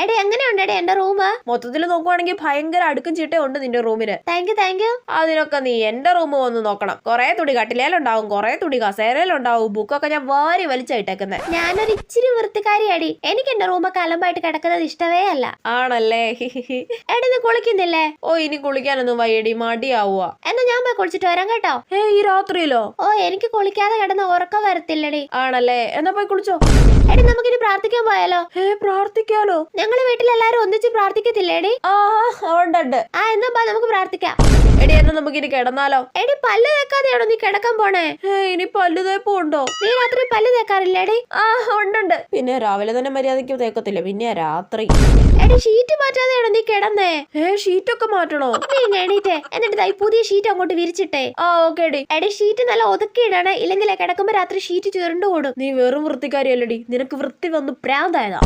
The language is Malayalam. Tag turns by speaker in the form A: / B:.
A: എടേ എങ്ങനെയുണ്ട് എന്റെ റൂം?
B: മൊത്തത്തിൽ നോക്കുവാണെങ്കിൽ ഭയങ്കര അടുക്കും ചിട്ടയും ഉണ്ട് നിന്റെ റൂമിന്.
A: Thank you.
B: അതിനൊക്കെ നീ എന്റെ റൂം വന്ന് നോക്കണം. കൊറേ തുണി കട്ടിലേലുണ്ടാവും, കൊറേ തുണി കസേരയിലുണ്ടാവും, ബുക്കൊക്കെ ഞാൻ വാരി വലിച്ചിട്ടേക്കുന്നത്.
A: ഞാനൊരു ഇച്ചിരി വൃത്തിക്കാരിയടി. എനിക്ക് എന്റെ റൂമൊക്കെ അലമ്പായിട്ട് കിടക്കുന്നത് ഇഷ്ടവേ അല്ല.
B: ആണല്ലേ?
A: എടി നീ കുളിക്കുന്നില്ലേ?
B: ഓ ഇനി കുളിക്കാനൊന്നും വയ്യടി, മടിയാവുക.
A: എന്നാ ഞാൻ പോയി കുളിച്ചിട്ട് വരാം കേട്ടോ.
B: ഈ രാത്രിയിലോ?
A: ഓ എനിക്ക് കുളിക്കാതെ കിടന്ന ഉറക്കം വരത്തില്ലടി.
B: ആണല്ലേ? എന്നാ പോയി കുളിച്ചോ.
A: എടി നമുക്കിനി പ്രാർത്ഥിക്കാൻ പോയാലോ?
B: പ്രാർത്ഥിക്കാലോ?
A: ഞങ്ങള് വീട്ടിലെല്ലാരും ഒന്നിച്ച് പ്രാർത്ഥിക്കത്തില്ലേടി?
B: ഉണ്ട്.
A: എന്നാ നമുക്ക് പ്രാർത്ഥിക്കാം.
B: എടി എന്നാ നമുക്കിനി കിടന്നാലോ?
A: എടി പല്ല് തേക്കാതെയാണോ നീ കിടക്കാൻ പോണേ?
B: ഇനി പല്ല് തേപ്പ് ഉണ്ടോ?
A: നീ രാത്രി പല്ല് തേക്കാറില്ലേടി?
B: ഉണ്ട്. പിന്നെ രാവിലെ തന്നെ മര്യാദയ്ക്ക് തേക്കത്തില്ല, പിന്നെ രാത്രി.
A: എടി ഷീറ്റ് മാറ്റാതെയാണോ നീ കിടന്നേ?
B: ഷീറ്റൊക്കെ മാറ്റണോ?
A: നീ എണീറ്റേ, എന്നിട്ട് പുതിയ ഷീറ്റ് അങ്ങോട്ട് വിരിച്ചിട്ടേ.
B: ഓക്കെ ഡി.
A: എടി ഷീറ്റ് നല്ല ഒതുക്കിയിടണേ, ഇല്ലെങ്കിൽ കിടക്കുമ്പോ രാത്രി ഷീറ്റ് ചുരുണ്ടു കൂടും.
B: നീ വെറും വൃത്തിക്കാരിയല്ലടി, നിനക്ക് വൃത്തി വന്ന് പ്രാന്തായതാ.